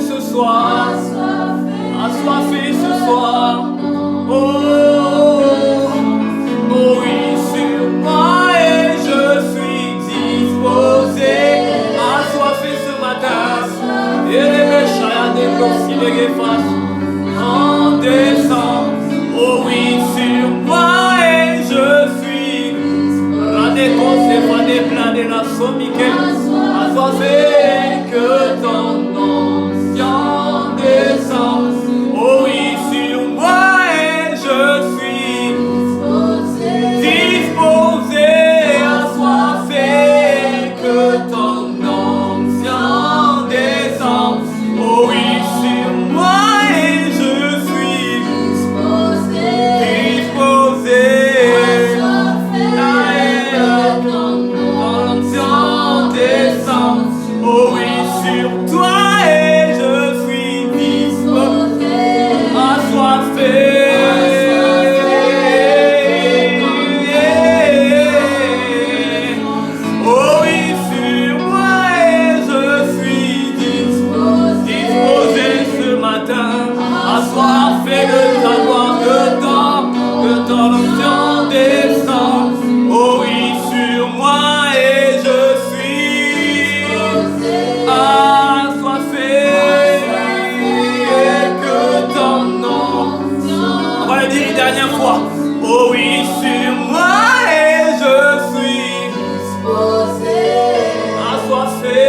ce soir. Assoiffé ce soir. Oh, oh oui, sur moi et je suis disposé. Assoiffé ce matin. Et les méchants à des blocs de face. En descend. Oh oui, sur moi et je suis. Radé conseil, des plans de la sommité. Assoiffé que ton nom descend. Oh oui, sur moi et je suis disposé, assoiffé que ton onction descend. Oh oui, sur moi et je suis disposé, que ton onction descend. Oh oui, sur toi et je suis disposé, assoiffé. Oh oui, sur moi et je suis disposé ce matin, assoiffé de ta gloire, que ton onction descend. Oh oui, sur moi et je suis assoiffé, que ton nom. On va le dire une dernière fois. Oh oui, sur moi et je suis assoiffé.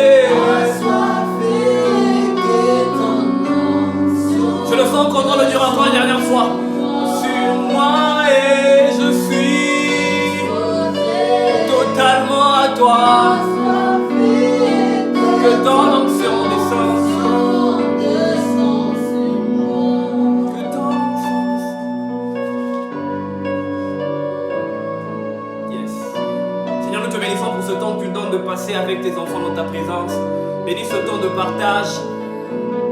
Je le sens qu'on doit le dire encore une dernière fois. Sur moi et je suis totalement à toi. Que ton onction descende. Que ton onction descende. Yes. Seigneur, nous te bénissons pour ce temps que tu donnes de passer avec tes enfants dans ta présence. Bénis ce temps de partage.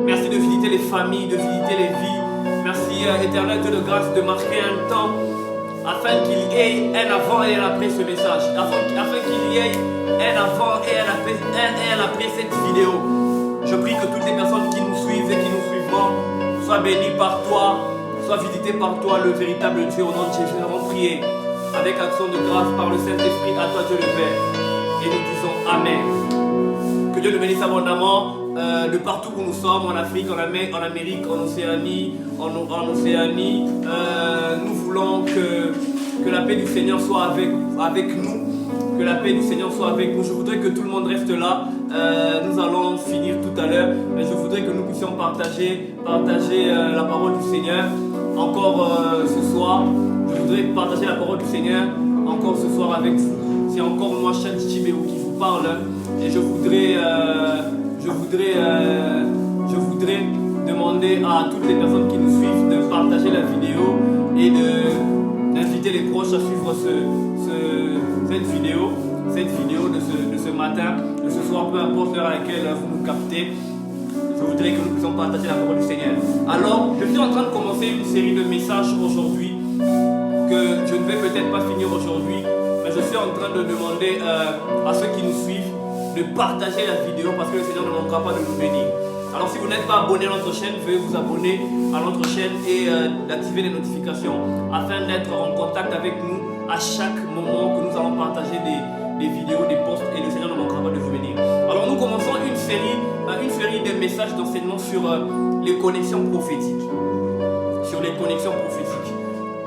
Merci de visiter les familles, de visiter les vies. Merci, éternel Dieu de grâce, de marquer un temps afin qu'il y ait un avant et un après ce message. Afin qu'il y ait un avant et un après cette vidéo. Je prie que toutes les personnes qui nous suivent et qui nous suivront soient bénies par toi, soient visitées par toi, le véritable Dieu. Au nom de Jésus, nous avons prié avec action de grâce par le Saint-Esprit. À toi, Dieu le Père. Et nous disons Amen. Que Dieu nous bénisse abondamment de partout où nous sommes, en Afrique, en Amérique, en Océanie, nous voulons que la paix du Seigneur soit avec nous. Que la paix du Seigneur soit avec nous. Je voudrais que tout le monde reste là. Nous allons finir tout à l'heure. Mais je voudrais que nous puissions partager la parole du Seigneur encore ce soir. Je voudrais partager la parole du Seigneur encore ce soir avec vous. C'est encore moi, Charles Chibéou, qui vous parle. Et je voudrais demander à toutes les personnes qui nous suivent de partager la vidéo et d'inviter les proches à suivre cette vidéo de ce matin, de ce soir, peu importe l'heure à laquelle vous nous captez. Je voudrais que nous puissions partager la parole du Seigneur. Alors, je suis en train de commencer une série de messages aujourd'hui que je ne vais peut-être pas finir aujourd'hui, mais je suis en train de demander à ceux qui nous suivent de partager la vidéo parce que le Seigneur ne manquera pas de nous bénir. Alors si vous n'êtes pas abonné à notre chaîne, veuillez vous abonner à notre chaîne et d'activer les notifications afin d'être en contact avec nous à chaque moment que nous allons partager des vidéos, des posts, et le Seigneur ne manquera pas de vous bénir. Alors nous commençons une série de messages d'enseignement sur les connexions prophétiques. Sur les connexions prophétiques.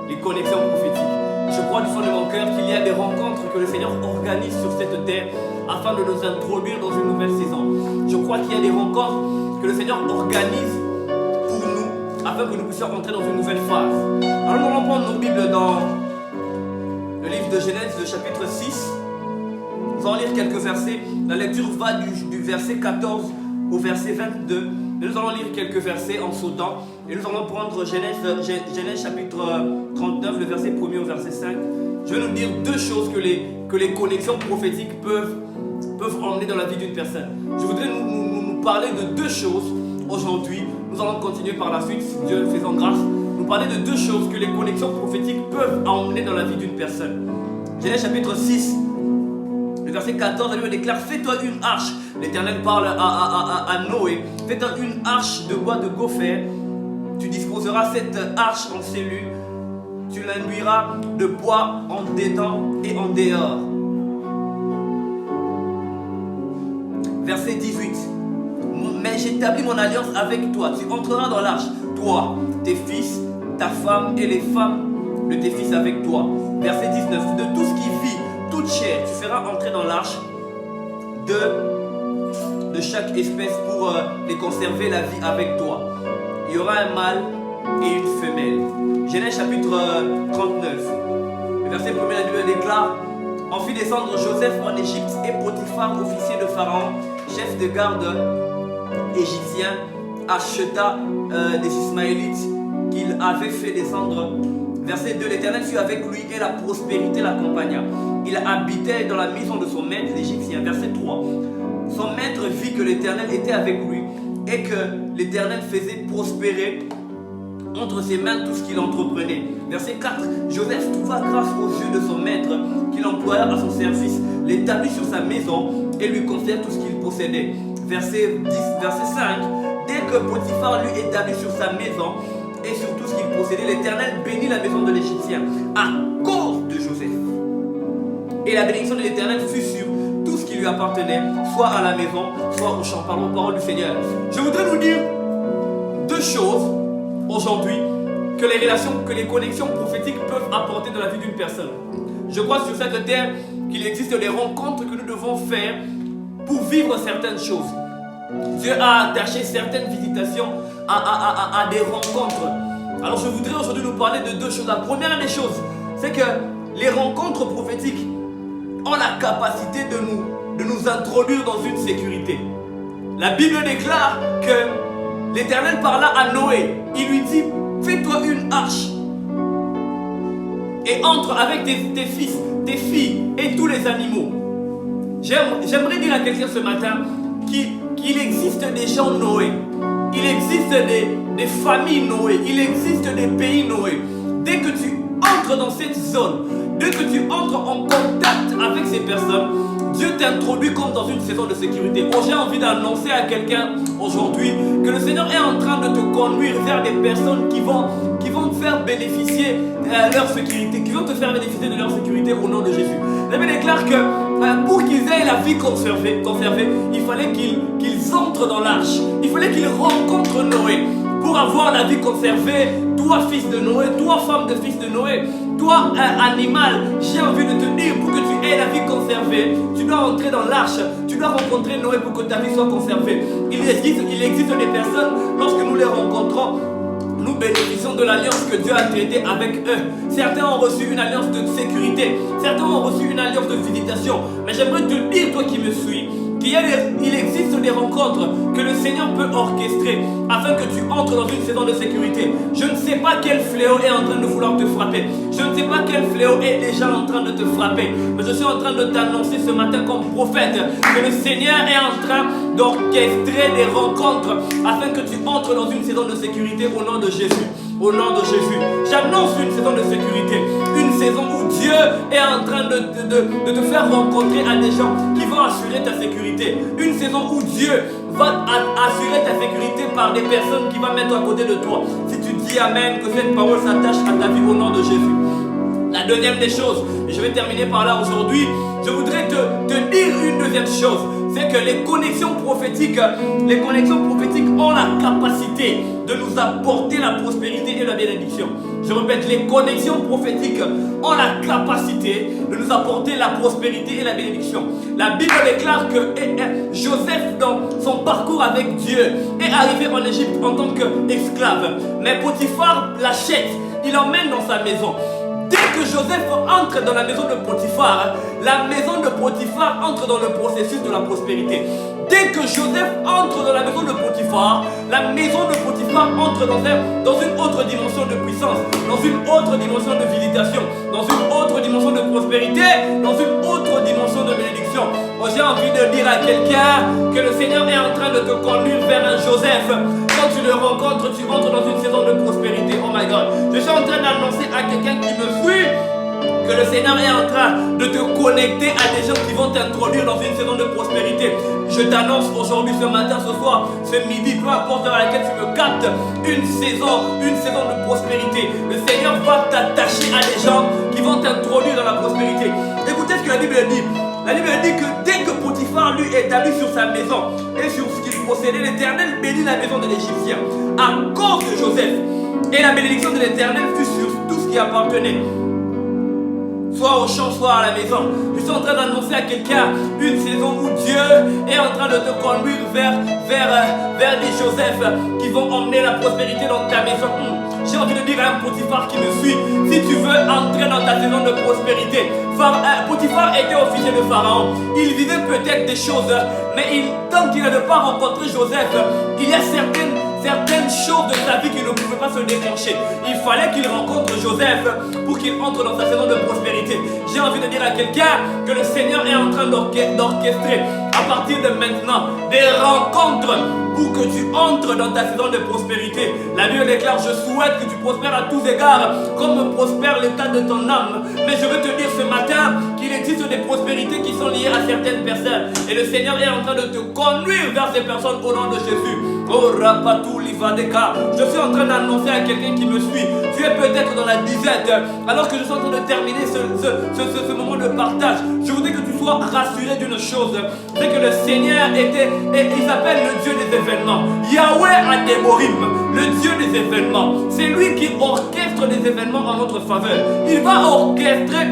Les connexions prophétiques. Je crois du fond de mon cœur qu'il y a des rencontres que le Seigneur organise sur cette terre afin de nous introduire dans une nouvelle saison. Je crois qu'il y a des rencontres que le Seigneur organise pour nous afin que nous puissions entrer dans une nouvelle phase. Alors nous allons prendre nos Bibles dans le livre de Genèse, le chapitre 6. Nous allons lire quelques versets. La lecture va du verset 14 au verset 22. Et nous allons lire quelques versets en sautant. Et nous allons prendre Genèse chapitre 39, le verset 1er au verset 5. Je vais nous dire deux choses que les connexions prophétiques peuvent emmener dans la vie d'une personne. Je voudrais nous parler de deux choses aujourd'hui. Nous allons continuer par la suite, si Dieu faisant grâce. Nous parler de deux choses que les connexions prophétiques peuvent emmener dans la vie d'une personne. Genèse chapitre 6, Le verset 14, la Bible déclare, fais-toi une arche. L'Éternel parle à Noé. Fais-toi une arche de bois de gopher. Tu disposeras cette arche en cellules. Tu l'induiras de bois en dedans et en dehors. Verset 18. Mais j'établis mon alliance avec toi. Tu entreras dans l'arche. Toi, tes fils, ta femme et les femmes de tes fils avec toi. Verset 19. De tout ce qui vit, toute chair, tu feras entrer dans l'arche de chaque espèce pour les conserver la vie avec toi. Il y aura un mâle et une femelle. Genèse chapitre 39. Le verset 1er, la Bible déclare, en fit descendre Joseph en Égypte et Potiphar, officier de Pharaon, chef de garde égyptien, acheta des Ismaélites qu'il avait fait descendre. Verset 2, l'Éternel fut avec lui et la prospérité l'accompagna. Il habitait dans la maison de son maître l'Égyptien. Verset 3, son maître vit que l'Éternel était avec lui et que l'Éternel faisait prospérer entre ses mains tout ce qu'il entreprenait. Verset 4, Joseph trouva grâce aux yeux de son maître qu'il employa à son service, l'établit sur sa maison et lui confia tout ce qu'il possédait. Verset 10, verset 5, dès que Potiphar lui établit sur sa maison et sur tout ce qu'il possédait, l'Éternel bénit la maison de l'Égyptien à cause de Joseph. Et la bénédiction de l'Éternel fut sur tout ce qui lui appartenait, soit à la maison, soit au champ. Parlons parole du Seigneur. Je voudrais vous dire deux choses aujourd'hui que les relations, que les connexions prophétiques peuvent apporter dans la vie d'une personne. Je crois sur cette terre qu'il existe des rencontres que nous devons faire pour vivre certaines choses. Dieu a attaché certaines visitations à des rencontres. Alors je voudrais aujourd'hui nous parler de deux choses. La première des choses, c'est que les rencontres prophétiques ont la capacité de nous introduire dans une sécurité. La Bible déclare que l'Éternel parla à Noé. Il lui dit, fais-toi une arche et entre avec tes fils, tes filles et tous les animaux. J'aimerais dire à quelqu'un ce matin qu'il existe des gens Noé. Il existe des familles Noé. Il existe des pays Noé. Dès que tu entres dans cette zone, dès que tu entres en contact avec ces personnes, Dieu t'introduit comme dans une saison de sécurité. Oh, j'ai envie d'annoncer à quelqu'un aujourd'hui que le Seigneur est en train de te conduire vers des personnes qui vont te faire bénéficier de leur sécurité, qui vont te faire bénéficier de leur sécurité au nom de Jésus. La Bible déclare que pour qu'ils aient la vie conservée, il fallait qu'ils entrent dans l'arche. Il fallait qu'ils rencontrent Noé pour avoir la vie conservée. Toi, fils de Noé, toi, femme de fils de Noé, toi, animal, j'ai envie de te dire, pour que tu aies la vie conservée, tu dois entrer dans l'arche, tu dois rencontrer Noé pour que ta vie soit conservée. Il existe des personnes, lorsque nous les rencontrons, nous bénéficions de l'alliance que Dieu a traitée avec eux. Certains ont reçu une alliance de sécurité, certains ont reçu une alliance de visitation. Mais j'aimerais te dire, toi qui me suis, qu'il existe des rencontres que le Seigneur peut orchestrer afin que tu entres dans une saison de sécurité. Je ne sais pas quel fléau est en train de vouloir te frapper. Je ne sais pas quel fléau est déjà en train de te frapper. Mais je suis en train de t'annoncer ce matin comme prophète que le Seigneur est en train d'orchestrer des rencontres afin que tu entres dans une saison de sécurité au nom de Jésus. Au nom de Jésus, j'annonce une saison de sécurité, une saison où Dieu est en train de te faire rencontrer à des gens qui vont assurer ta sécurité, une saison où Dieu va assurer ta sécurité par des personnes qui vont mettre à côté de toi. Si tu dis Amen, que cette parole s'attache à ta vie au nom de Jésus. La deuxième des choses, et je vais terminer par là aujourd'hui, je voudrais te dire une deuxième chose, c'est que les connexions prophétiques ont la capacité de nous apporter la prospérité et la bénédiction. Je répète, les connexions prophétiques ont la capacité de nous apporter la prospérité et la bénédiction. La Bible déclare que Joseph, dans son parcours avec Dieu, est arrivé en Égypte en tant qu'esclave. Mais Potiphar l'achète, il l'emmène dans sa maison. Dès que Joseph entre dans la maison de Potiphar, la maison de Potiphar entre dans le processus de la prospérité. Dès que Joseph entre dans la maison de Potiphar, la maison de Potiphar entre dans une autre dimension de puissance, dans une autre dimension de visitation, dans une autre dimension de prospérité, dans une autre dimension de bénédiction. Oh, j'ai envie de dire à quelqu'un que le Seigneur est en train de te conduire vers un Joseph. Quand tu le rencontres, tu entres dans une saison de prospérité. Oh my God. Je suis en train d'annoncer à quelqu'un qui me suit que le Seigneur est en train de te connecter à des gens qui vont t'introduire dans une saison de prospérité. Je t'annonce aujourd'hui, ce matin, ce soir, ce midi, peu importe dans laquelle tu me captes, une saison de prospérité. Le Seigneur va t'attacher à des gens qui vont t'introduire dans la prospérité. Écoutez ce que la Bible dit. La Bible dit que dès que Potiphar lui établit sur sa maison et sur ce qu'il possédait, l'Éternel bénit la maison de l'Égyptien à cause de Joseph. Et la bénédiction de l'Éternel fut sur tout ce qui appartenait, soit au champ, soit à la maison. Je suis en train d'annoncer à quelqu'un une saison où Dieu est en train de te conduire vers des Joseph qui vont emmener la prospérité dans ta maison. J'ai envie de dire à un Potiphar qui me suit, si tu veux entrer dans ta saison de prospérité, Potiphar était officier de Pharaon. Il vivait peut-être des choses, mais tant qu'il n'avait pas rencontré Joseph, il y a certaines choses de sa vie qui ne pouvaient pas se déclencher. Il fallait qu'il rencontre Joseph pour qu'il entre dans sa saison de prospérité. J'ai envie de dire à quelqu'un que le Seigneur est en train d'orchestrer à partir de maintenant des rencontres pour que tu entres dans ta saison de prospérité. La Bible déclare: je souhaite que tu prospères à tous égards comme prospère l'état de ton âme. Mais je veux te dire ce matin qu'il existe des prospérités qui sont liées à certaines personnes. Et le Seigneur est en train de te conduire vers ces personnes au nom de Jésus. Oh Rapatou Livadeka, je suis en train d'annoncer à quelqu'un qui me suit. Tu es peut-être dans la disette, alors que je suis en train de terminer ce moment de partage. Je voudrais que tu sois rassuré d'une chose, c'est que le Seigneur il s'appelle le Dieu des événements. Yahweh Adeborim, le Dieu des événements. C'est lui qui orchestre des événements en notre faveur. Il va orchestrer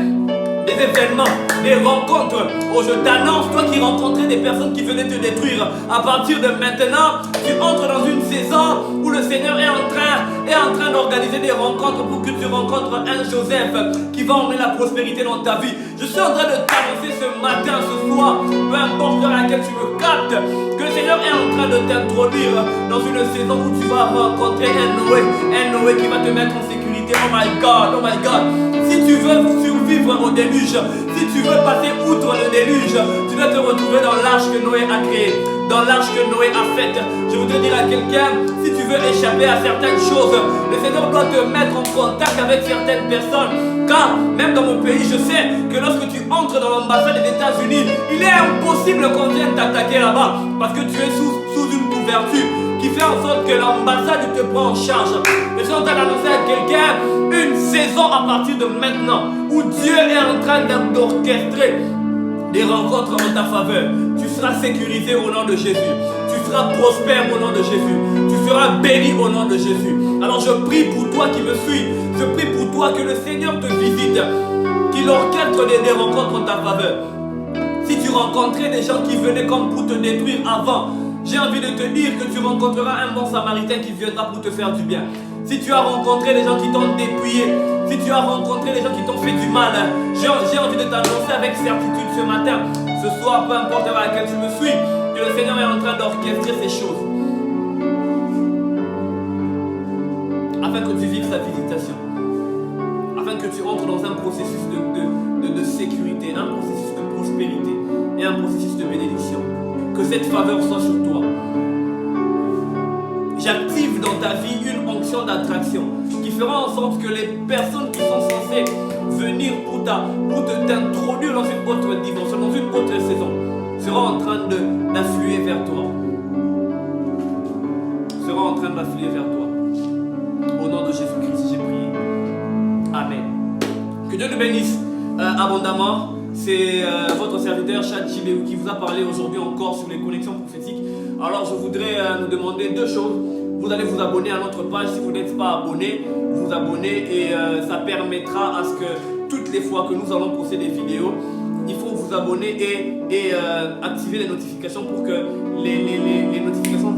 des événements, des rencontres. Oh, je t'annonce, toi qui rencontrais des personnes qui venaient te détruire, à partir de maintenant, tu entres dans une saison où le Seigneur est en train d'organiser des rencontres pour que tu rencontres un Joseph qui va emmener la prospérité dans ta vie. Je suis en train de t'annoncer ce matin, ce soir, peu importe dans laquelle tu me captes, que le Seigneur est en train de t'introduire dans une saison où tu vas rencontrer un Noé qui va te mettre en sécurité. Oh my God, oh my God. Si tu veux survivre au déluge, si tu veux passer outre le déluge, tu dois te retrouver dans l'arche que Noé a créée, dans l'arche que Noé a faite. Je voudrais dire à quelqu'un, si tu veux échapper à certaines choses, le Seigneur doit te mettre en contact avec certaines personnes. Car même dans mon pays, je sais que lorsque tu entres dans l'ambassade des États-Unis, il est impossible qu'on vienne t'attaquer là-bas, parce que tu es sous une couverture qui fait en sorte que l'ambassade te prend en charge. Je suis en train d'annoncer à quelqu'un une saison à partir de maintenant où Dieu est en train d'orchestrer des rencontres en ta faveur. Tu seras sécurisé au nom de Jésus. Tu seras prospère au nom de Jésus. Tu seras béni au nom de Jésus. Alors je prie pour toi qui me suis. Je prie pour toi que le Seigneur te visite, qu'il orchestre des rencontres en ta faveur. Si tu rencontrais des gens qui venaient comme pour te détruire avant, j'ai envie de te dire que tu rencontreras un bon samaritain qui viendra pour te faire du bien. Si tu as rencontré des gens qui t'ont dépouillé, si tu as rencontré des gens qui t'ont fait du mal, j'ai envie de t'annoncer avec certitude ce matin, ce soir, peu importe à laquelle tu me suis, que le Seigneur est en train d'orchestrer ces choses afin que tu vives sa visitation, afin que tu entres dans un processus de sécurité, un processus de prospérité et un processus de bénédiction. Que cette faveur soit sur toi. J'active dans ta vie une onction d'attraction qui fera en sorte que les personnes qui sont censées venir pour t'introduire dans une autre dimension, dans une autre saison, seront en train d'affluer vers toi. Seront en train d'affluer vers toi. Au nom de Jésus-Christ, j'ai prié. Amen. Que Dieu nous bénisse abondamment. C'est votre serviteur Chad Jibéou qui vous a parlé aujourd'hui encore sur les connexions prophétiques. Alors je voudrais nous demander deux choses. Vous allez vous abonner à notre page si vous n'êtes pas abonné. Vous abonner et ça permettra à ce que toutes les fois que nous allons poster des vidéos, il faut vous abonner et activer les notifications pour que les notifications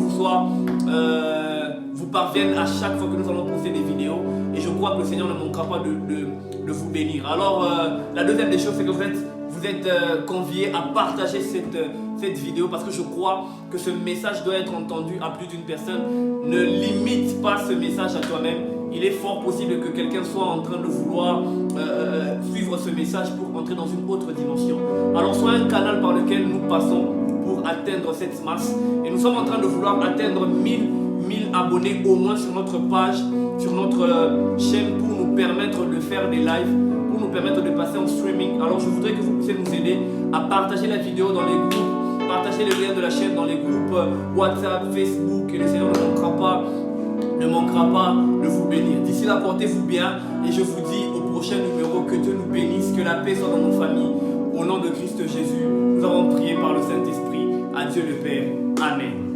vous parviennent à chaque fois que nous allons poster des vidéos. Et je crois que le Seigneur ne manquera pas de vous bénir. Alors la deuxième des choses, c'est que vous êtes conviés à partager cette vidéo, parce que je crois que ce message doit être entendu à plus d'une personne. Ne limite pas ce message à toi-même. Il est fort possible que quelqu'un soit en train de vouloir suivre ce message pour entrer dans une autre dimension. Alors sois un canal par lequel nous passons pour atteindre cette masse. Et nous sommes en train de vouloir atteindre 1000 abonnés au moins sur notre page, sur notre chaîne, pour nous nous permettre de faire des lives, pour nous permettre de passer en streaming. Alors je voudrais que vous puissiez nous aider à partager la vidéo dans les groupes, partager les liens de la chaîne dans les groupes WhatsApp, Facebook, et le Seigneur ne manquera pas de vous bénir. D'ici là, portez-vous bien et je vous dis au prochain numéro, que Dieu nous bénisse, que la paix soit dans nos familles. Au nom de Christ Jésus, nous avons prié par le Saint-Esprit. À Dieu le Père. Amen.